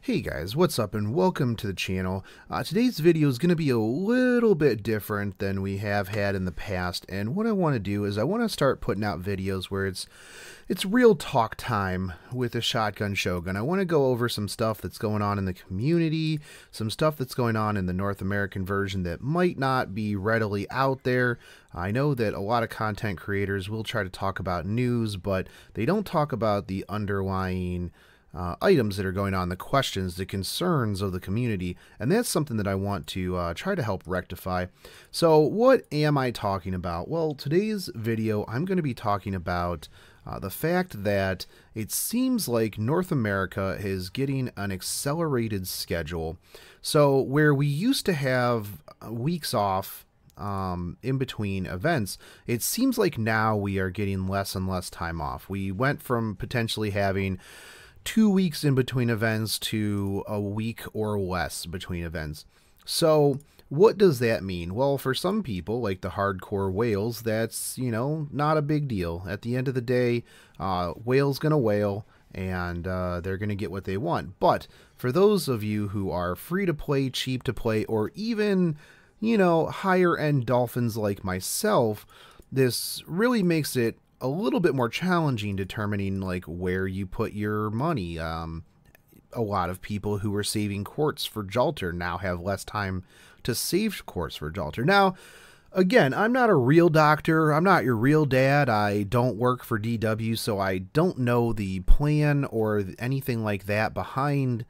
Hey guys, what's up and welcome to the channel. Today's video is going to be a little bit different than we have had in the past, and what I want to do is I want to start putting out videos where it's real talk time with the Shotgun Shogun. I want to go over some stuff that's going on in the community, some stuff that's going on in the North American version that might not be readily out there. I know that a lot of content creators will try to talk about news, but they don't talk about the underlying items that are going on, the questions, the concerns of the community, and that's something that I want to try to help rectify. So what am I talking about? Well, today's video I'm going to be talking about the fact that it seems like North America is getting an accelerated schedule. So where we used to have weeks off in between events, it seems like now we are getting less and less time off. We went from potentially having 2 weeks in between events to a week or less between events. So what does that mean? Well, for some people, like the hardcore whales, that's, not a big deal. At the end of the day, whale's gonna whale, and they're gonna get what they want. But for those of you who are free to play, cheap to play, or even, higher end dolphins like myself, this really makes it a little bit more challenging determining like where you put your money. A lot of people who were saving quartz for Jalter now have less time to save quartz for Jalter. Now, again, I'm not a real doctor. I'm not your real dad. I don't work for DW, so I don't know the plan or anything like that behind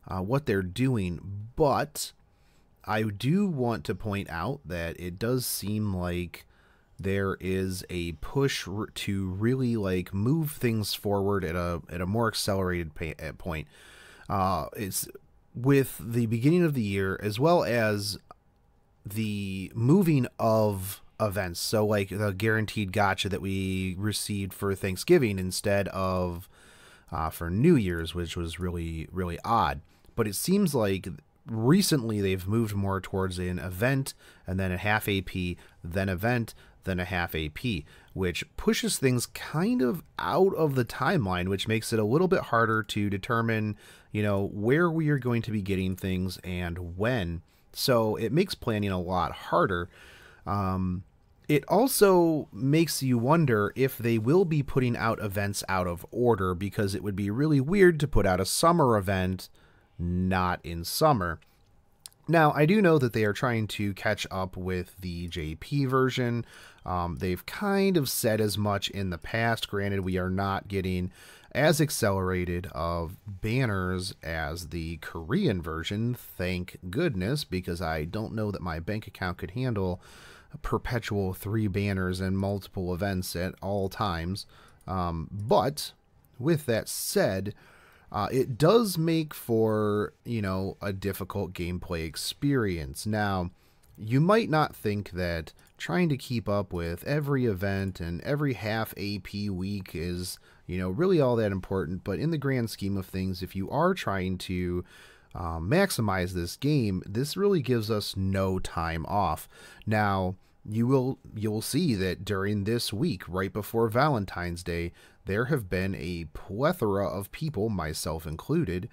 what they're doing. But I do want to point out that it does seem like there is a push to really like move things forward at a more accelerated point. It's with the beginning of the year as well as the moving of events. So like the guaranteed gacha that we received for Thanksgiving instead of for New Year's, which was really odd. But it seems like recently they've moved more towards an event and then a half AP, then event, then a half AP, which pushes things kind of out of the timeline, which makes it a little bit harder to determine, where we are going to be getting things and when. So it makes planning a lot harder. It also makes you wonder if they will be putting out events out of order, because it would be really weird to put out a summer event not in summer. Now, I do know that they are trying to catch up with the JP version. They've kind of said as much in the past. Granted, we are not getting as accelerated of banners as the Korean version, thank goodness, because I don't know that my bank account could handle a perpetual 3 banners and multiple events at all times. But with that said, it does make for, a difficult gameplay experience. Now, you might not think that trying to keep up with every event and every half AP week is, really all that important. But in the grand scheme of things, if you are trying to maximize this game, this really gives us no time off. Now, you'll see that during this week, right before Valentine's Day, there have been a plethora of people, myself included,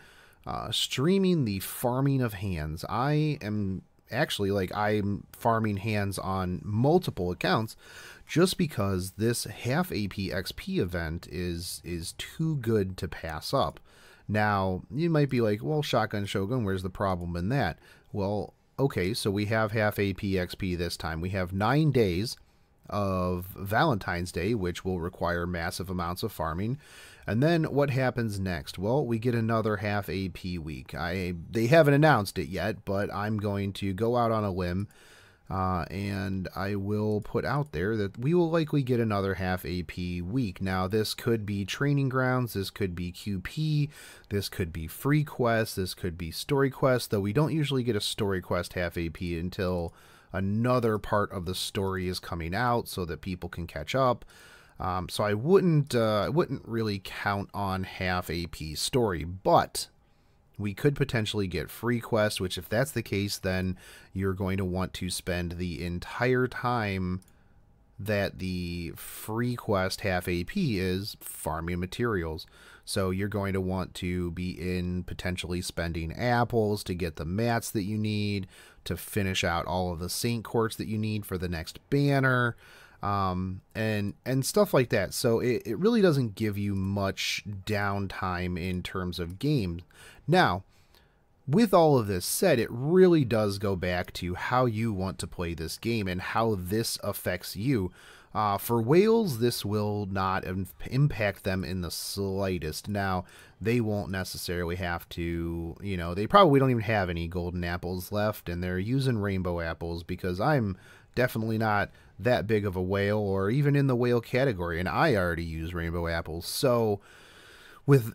streaming the farming of hands. I am actually, I'm farming hands on multiple accounts just because this half AP XP event is too good to pass up. Now, you might be like, well, Shotgun Shogun, where's the problem in that? Well, okay, so we have half AP XP this time. We have 9 days of Valentine's Day, which will require massive amounts of farming. And then what happens next? Well, we get another half AP week. They haven't announced it yet, but I'm going to go out on a limb and I will put out there that we will likely get another half AP week. Now, this could be training grounds, this could be QP, this could be free quests, this could be story quests, though we don't usually get a story quest half AP until another part of the story is coming out so that people can catch up. So I wouldn't really count on half AP story, but we could potentially get free quests, which if that's the case, then you're going to want to spend the entire time that the free quest half AP is farming materials. So you're going to want to be in potentially spending apples to get the mats that you need, to finish out all of the Saint Quartz that you need for the next banner, and stuff like that. So it really doesn't give you much downtime in terms of games. Now, with all of this said, it really does go back to how you want to play this game and how this affects you. For whales, this will not impact them in the slightest. Now, they won't necessarily have to, you know, they probably don't even have any golden apples left, and they're using rainbow apples because I'm definitely not that big of a whale or even in the whale category, and I already use rainbow apples. So, with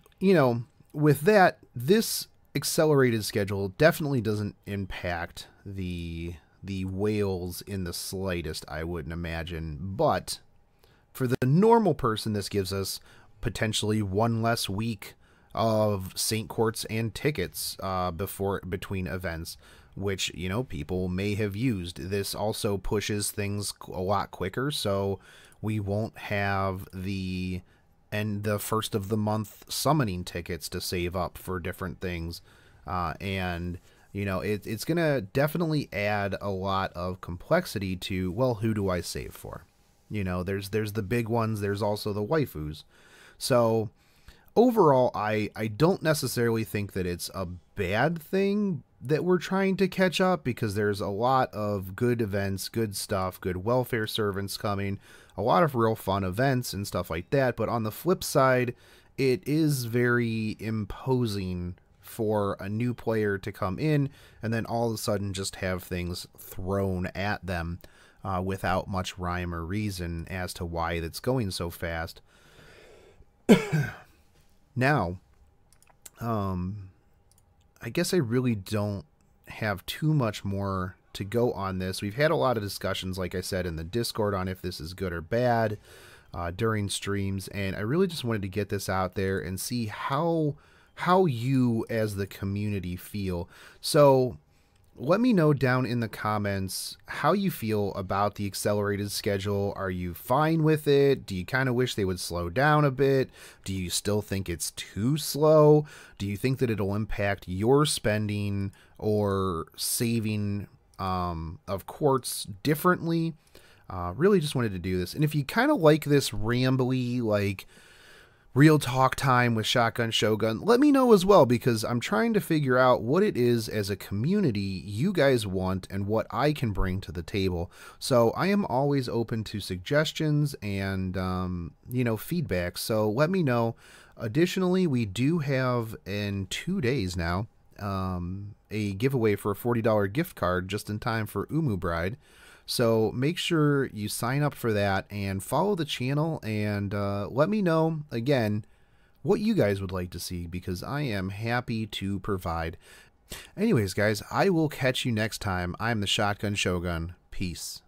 that, this accelerated schedule definitely doesn't impact the whales in the slightest, I wouldn't imagine. But for the normal person, this gives us potentially one less week of Saint Quartz and tickets between events, which, you know, people may have used. This also pushes things a lot quicker, so we won't have the first of the month summoning tickets to save up for different things, and you know, it's going to definitely add a lot of complexity to, well, who do I save for? You know, there's the big ones, there's also the waifus. So overall, I don't necessarily think that it's a bad thing that we're trying to catch up, because there's a lot of good events, good stuff, good welfare servants coming, a lot of real fun events and stuff like that. But on the flip side, it is very imposing for a new player to come in and then all of a sudden just have things thrown at them without much rhyme or reason as to why that's going so fast. Now, I guess I really don't have too much more to go on this. We've had a lot of discussions, like I said, in the Discord on if this is good or bad during streams, and I really just wanted to get this out there and see how you as the community feel. So let me know down in the comments how you feel about the accelerated schedule. Are you fine with it? Do you kind of wish they would slow down a bit? Do you still think it's too slow? Do you think that it'll impact your spending or saving of quartz differently? Really just wanted to do this. And if you kind of like this rambly, like, real talk time with Shotgun Shogun, let me know as well, because I'm trying to figure out what it is as a community you guys want and what I can bring to the table. So I am always open to suggestions and, you know, feedback. So let me know. Additionally, we do have in 2 days now a giveaway for a $40 gift card just in time for Umu Bride. So make sure you sign up for that and follow the channel, and let me know, again, what you guys would like to see, because I am happy to provide. Anyways, guys, I will catch you next time. I'm the Shotgun Shogun. Peace.